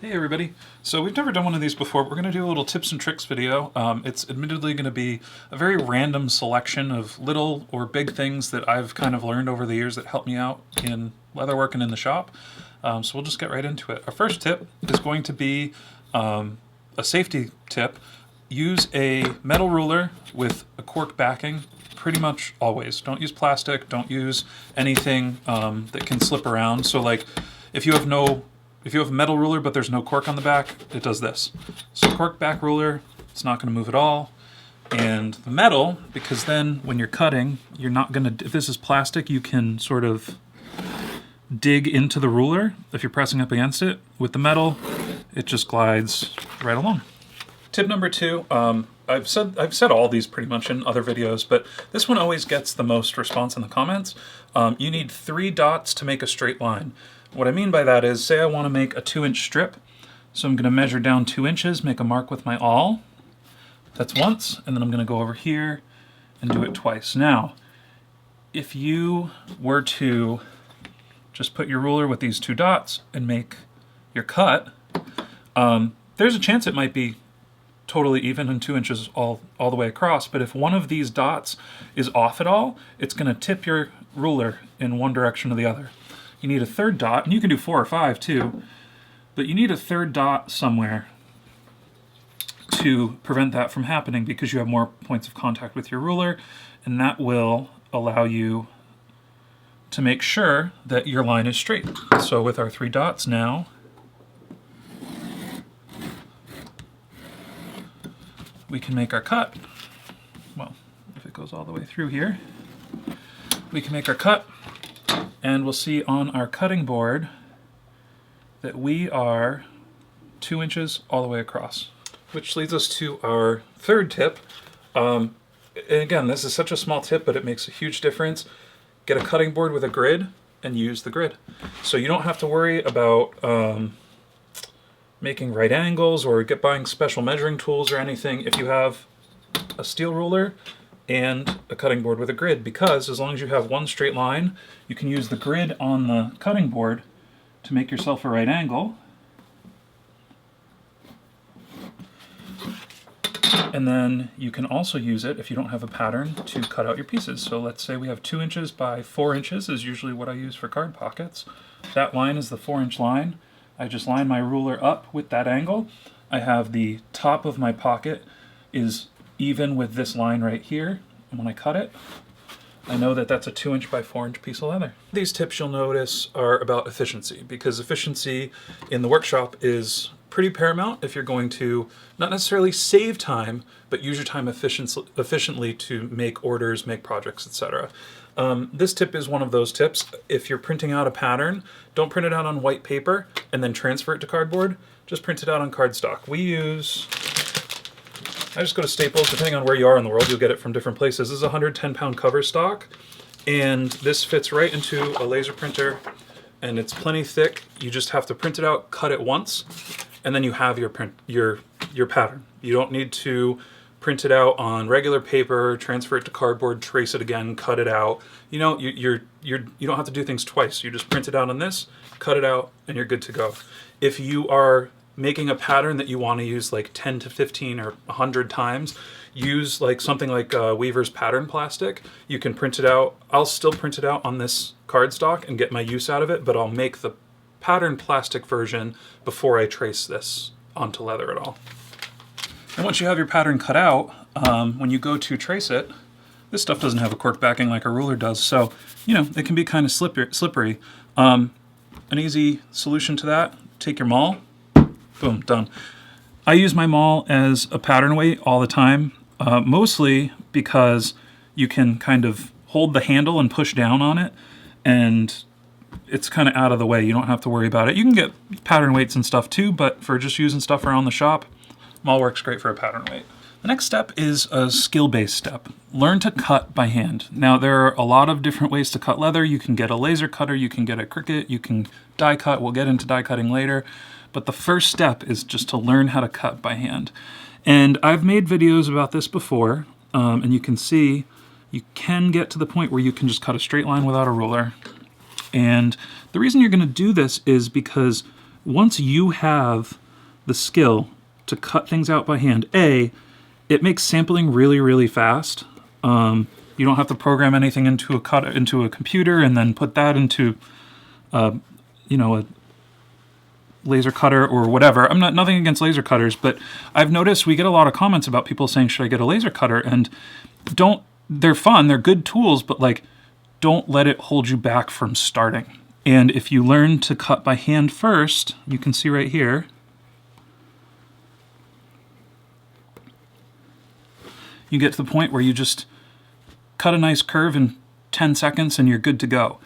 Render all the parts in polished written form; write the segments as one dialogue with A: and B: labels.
A: Hey everybody. So we've never done one of these before. We're going to do a little tips and tricks video. It's admittedly going to be a very random selection of little or big things that I've kind of learned over the years that help me out in leatherwork and in the shop. So we'll just get right into it. Our first tip is going to be a safety tip. Use a metal ruler with a cork backing pretty much always. Don't use plastic. Don't use anything that can slip around. So like if you have a metal ruler but there's no cork on the back, it does this. So cork back ruler, it's not going to move at all. And the metal, because then when you're cutting, you're not going to, if this is plastic, you can sort of dig into the ruler if you're pressing up against it. With the metal, it just glides right along. Tip number two, I've said all these pretty much in other videos, but this one always gets the most response in the comments. You need 3 dots to make a straight line. What I mean by that is, say I want to make a 2-inch strip, so I'm going to measure down 2 inches, make a mark with my awl. That's once, and then I'm going to go over here and do it twice. Now, if you were to just put your ruler with these 2 dots and make your cut, there's a chance it might be totally even and 2 inches all the way across, but if one of these dots is off at all, it's going to tip your ruler in one direction or the other. You need a 3rd dot, and you can do 4 or 5 too, but you need a 3rd dot somewhere to prevent that from happening because you have more points of contact with your ruler, and that will allow you to make sure that your line is straight. So with our 3 dots now, we can make our cut. Well, if it goes all the way through here, we can make our cut. And we'll see on our cutting board that we are 2 inches all the way across. Which leads us to our 3rd tip. And again, this is such a small tip, but it makes a huge difference. Get a cutting board with a grid and use the grid. So you don't have to worry about making right angles or buying special measuring tools or anything if you have a steel ruler and a cutting board with a grid, because as long as you have one straight line, you can use the grid on the cutting board to make yourself a right angle. And then you can also use it, if you don't have a pattern, to cut out your pieces. So let's say we have 2 inches by 4 inches is usually what I use for card pockets. That line is the 4-inch line. I just line my ruler up with that angle. I have the top of my pocket is even with this line right here, and when I cut it, I know that that's a 2-inch by 4-inch piece of leather. These tips you'll notice are about efficiency, because efficiency in the workshop is pretty paramount if you're going to not necessarily save time, but use your time efficiently to make orders, make projects, etc. This tip is one of those tips. If you're printing out a pattern, don't print it out on white paper and then transfer it to cardboard. Just print it out on cardstock. I just go to Staples. Depending on where you are in the world, you'll get it from different places. This is a 110-pound cover stock, and this fits right into a laser printer, and it's plenty thick. You just have to print it out, cut it once, and then you have your pattern. You don't need to print it out on regular paper, transfer it to cardboard, trace it again, cut it out. You know, you don't have to do things twice. You just print it out on this, cut it out, and you're good to go. If you are making a pattern that you want to use like 10 to 15 or 100 times, use like something like Weaver's pattern plastic. You can print it out. I'll still print it out on this cardstock and get my use out of it, but I'll make the pattern plastic version before I trace this onto leather at all. And once you have your pattern cut out, when you go to trace it, this stuff doesn't have a cork backing like a ruler does, so you know it can be kind of slippery. An easy solution to that: take your maul. Boom, done. I use my maul as a pattern weight all the time, mostly because you can kind of hold the handle and push down on it, and it's kind of out of the way. You don't have to worry about it. You can get pattern weights and stuff too, but for just using stuff around the shop, maul works great for a pattern weight. The next step is a skill-based step. Learn to cut by hand. Now, there are a lot of different ways to cut leather. You can get a laser cutter, you can get a Cricut, you can die cut. We'll get into die cutting later. But the first step is just to learn how to cut by hand. And I've made videos about this before, and you can see you can get to the point where you can just cut a straight line without a ruler. And the reason you're going to do this is because once you have the skill to cut things out by hand, it makes sampling really, really fast. You don't have to program anything into a computer and then put that into, a laser cutter or whatever. Nothing against laser cutters, but I've noticed we get a lot of comments about people saying, should I get a laser cutter? And they're fun, they're good tools, but like, don't let it hold you back from starting. And if you learn to cut by hand first, you can see right here, you get to the point where you just cut a nice curve in 10 seconds and you're good to go.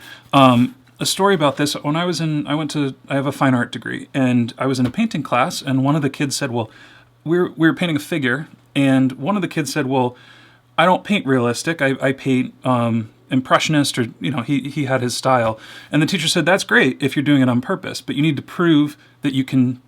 A: A story about this, when I have a fine art degree, and I was in a painting class, and one of the kids said, well, we were painting a figure, and one of the kids said, well, I don't paint realistic, I paint impressionist, or, he had his style. And the teacher said, that's great if you're doing it on purpose, but you need to prove that you can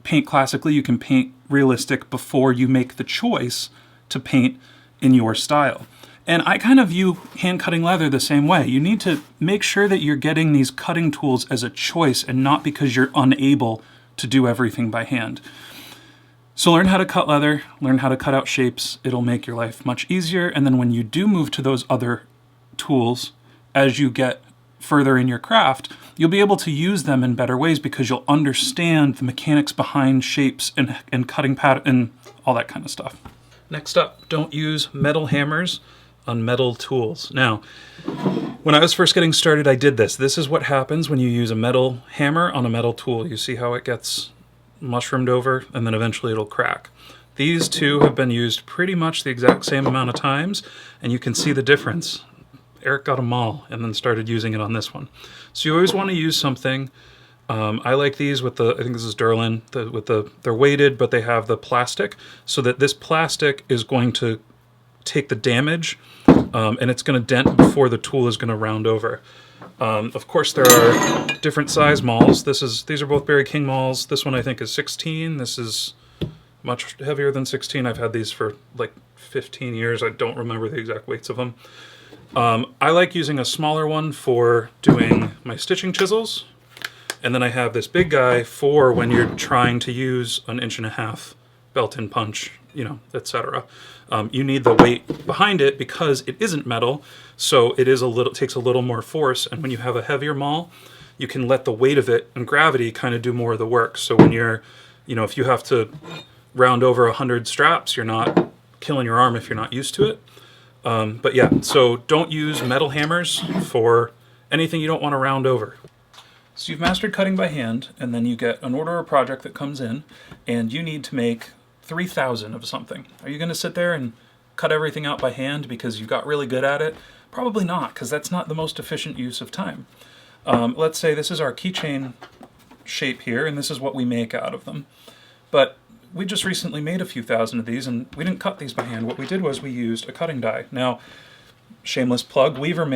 A: paint classically, you can paint realistic before you make the choice to paint in your style. And I kind of view hand cutting leather the same way. You need to make sure that you're getting these cutting tools as a choice and not because you're unable to do everything by hand. So learn how to cut leather, learn how to cut out shapes. It'll make your life much easier. And then when you do move to those other tools, as you get further in your craft, you'll be able to use them in better ways because you'll understand the mechanics behind shapes and cutting pattern and all that kind of stuff. Next up, don't use metal hammers on metal tools. Now, when I was first getting started, I did this. This is what happens when you use a metal hammer on a metal tool. You see how it gets mushroomed over, and then eventually it'll crack. These two have been used pretty much the exact same amount of times, and you can see the difference. Eric got them all and then started using it on this one. So you always want to use something. I like these with I think this is Durlin, they're weighted, but they have the plastic, so that this plastic is going to take the damage, and it's going to dent before the tool is going to round over. Of course, there are different size mauls. These are both Barry King mauls. This one I think is 16. This is much heavier than 16. I've had these for like 15 years. I don't remember the exact weights of them. I like using a smaller one for doing my stitching chisels, and then I have this big guy for when you're trying to use an 1.5" belt-in punch, etc. You need the weight behind it because it isn't metal, so it takes a little more force. And when you have a heavier maul, you can let the weight of it and gravity kind of do more of the work. So when you're, if you have to round over 100 straps, you're not killing your arm if you're not used to it. But yeah, so don't use metal hammers for anything you don't want to round over. So you've mastered cutting by hand, and then you get an order or project that comes in, and you need to make 3,000 of something. Are you going to sit there and cut everything out by hand because you got really good at it? Probably not, because that's not the most efficient use of time. Let's say this is our keychain shape here, and this is what we make out of them. But we just recently made a few thousand of these, and we didn't cut these by hand. What we did was we used a cutting die. Now, shameless plug, Weaver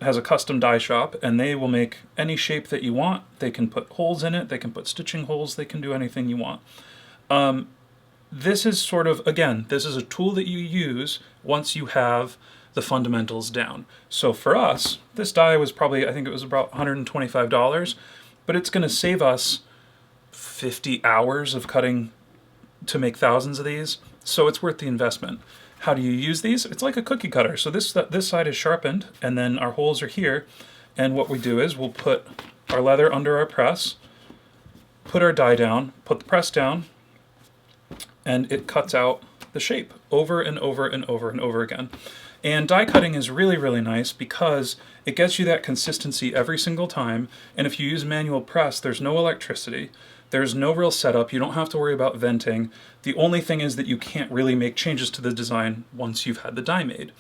A: has a custom die shop, and they will make any shape that you want. They can put holes in it, they can put stitching holes, they can do anything you want. This is sort of, again, this is a tool that you use once you have the fundamentals down. So for us, this die was probably, I think it was about $125, but it's going to save us 50 hours of cutting to make thousands of these, so it's worth the investment. How do you use these? It's like a cookie cutter. So this side is sharpened, and then our holes are here, and what we do is we'll put our leather under our press, put our die down, put the press down, and it cuts out the shape over and over and over and over again. And die cutting is really, really nice because it gets you that consistency every single time, and if you use manual press, there's no electricity, there's no real setup, you don't have to worry about venting. The only thing is that you can't really make changes to the design once you've had the die made.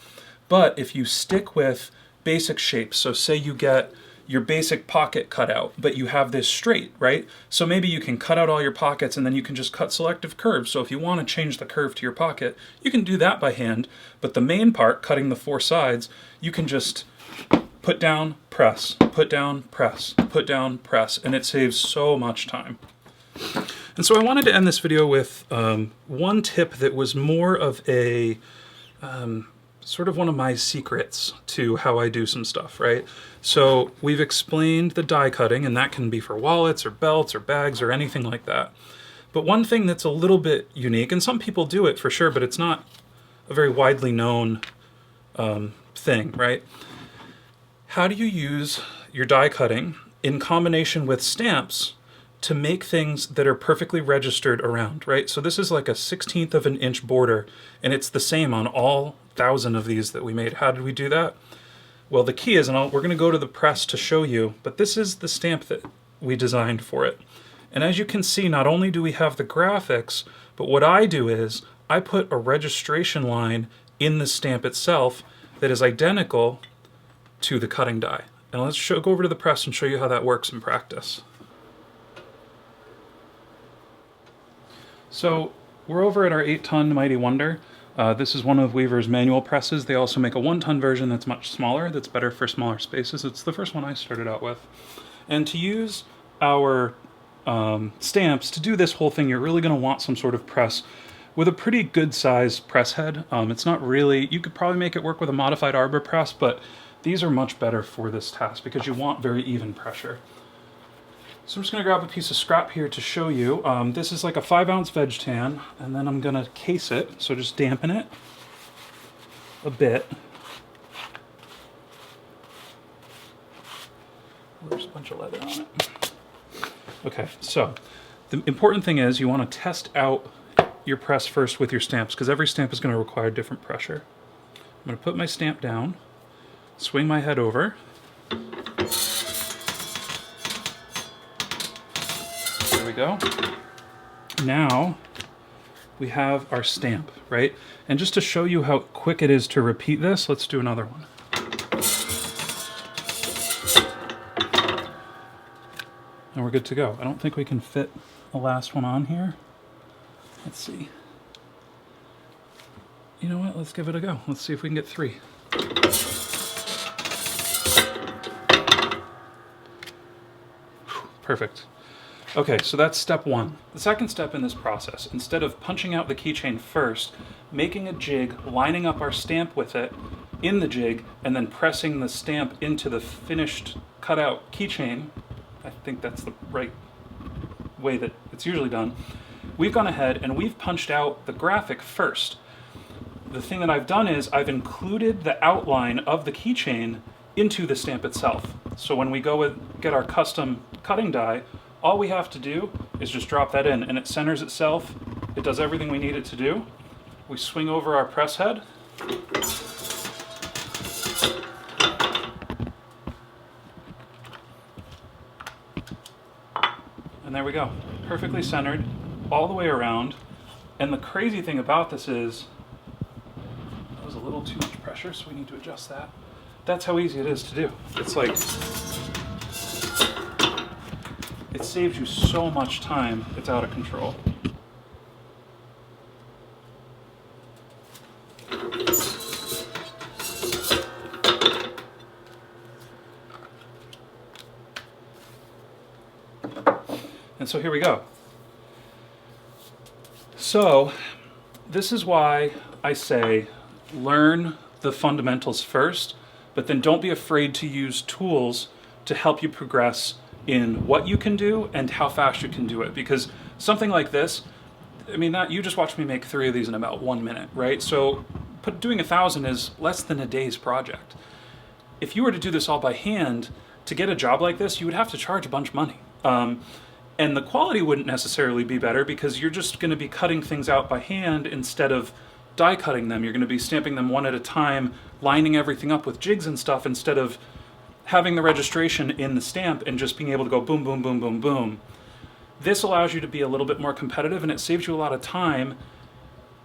A: But if you stick with basic shapes, so say you get your basic pocket cut out, but you have this straight, right? So maybe you can cut out all your pockets and then you can just cut selective curves. So if you want to change the curve to your pocket, you can do that by hand, but the main part, cutting the four sides, you can just put down, press, put down, press, put down, press, and it saves so much time. And so I wanted to end this video with one tip that was more of a sort of one of my secrets to how I do some stuff, right? So we've explained the die cutting, and that can be for wallets or belts or bags or anything like that. But one thing that's a little bit unique, and some people do it for sure, but it's not a very widely known thing, right? How do you use your die cutting in combination with stamps to make things that are perfectly registered around, right? So this is like a 1/16 of an inch border, and it's the same on all 1,000 of these that we made. How did we do that? Well, the key is, and we're going to go to the press to show you, but this is the stamp that we designed for it. And as you can see, not only do we have the graphics, but what I do is I put a registration line in the stamp itself that is identical to the cutting die. And let's go over to the press and show you how that works in practice. So we're over at our 8-ton Mighty Wonder. This is one of Weaver's manual presses. They also make a 1-ton version that's much smaller, that's better for smaller spaces. It's the first one I started out with. And to use our stamps, to do this whole thing, you're really going to want some sort of press with a pretty good size press head. It's not really, you could probably make it work with a modified arbor press, but these are much better for this task because you want very even pressure. So I'm just going to grab a piece of scrap here to show you. This is like a 5-ounce veg tan, and then I'm going to case it, so just dampen it a bit. There's a bunch of leather on it. Okay, so the important thing is you want to test out your press first with your stamps, because every stamp is going to require different pressure. I'm going to put my stamp down, swing my head over. There we go. Now we have our stamp, right? And just to show you how quick it is to repeat this, let's do another one. And we're good to go. I don't think we can fit the last one on here. Let's see. You know what? Let's give it a go. Let's see if we can get 3. Perfect. Okay, so that's step 1. The second step in this process, instead of punching out the keychain first, making a jig, lining up our stamp with it in the jig, and then pressing the stamp into the finished cutout keychain, I think that's the right way that it's usually done, we've gone ahead and we've punched out the graphic first. The thing that I've done is I've included the outline of the keychain into the stamp itself. So when we go and get our custom cutting die, all we have to do is just drop that in, and it centers itself. It does everything we need it to do. We swing over our press head. And there we go. Perfectly centered all the way around. And the crazy thing about this is, that was a little too much pressure, so we need to adjust that. That's how easy it is to do. It's like, it saves you so much time, it's out of control. And so here we go. So this is why I say learn the fundamentals first, but then don't be afraid to use tools to help you progress in what you can do and how fast you can do it. Because something like this, I mean, you just watched me make 3 of these in about 1 minute, right? So doing 1,000 is less than a day's project. If you were to do this all by hand, to get a job like this, you would have to charge a bunch of money. And the quality wouldn't necessarily be better because you're just going to be cutting things out by hand instead of die cutting them. You're going to be stamping them one at a time, lining everything up with jigs and stuff instead of having the registration in the stamp and just being able to go boom, boom, boom, boom, boom. This allows you to be a little bit more competitive, and it saves you a lot of time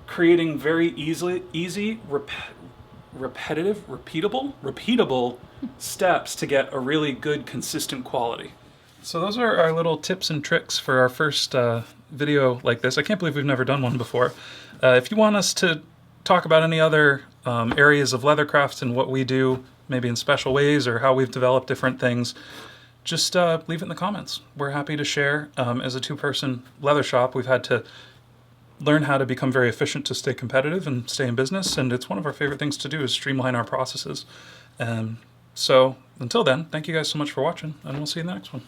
A: creating very easy, repeatable steps to get a really good, consistent quality. So those are our little tips and tricks for our first video like this. I can't believe we've never done one before. If you want us to talk about any other areas of leather crafts and what we do, maybe in special ways, or how we've developed different things, just leave it in the comments. We're happy to share. As a 2-person leather shop, we've had to learn how to become very efficient to stay competitive and stay in business. And it's one of our favorite things to do is streamline our processes. So until then, thank you guys so much for watching, and we'll see you in the next one.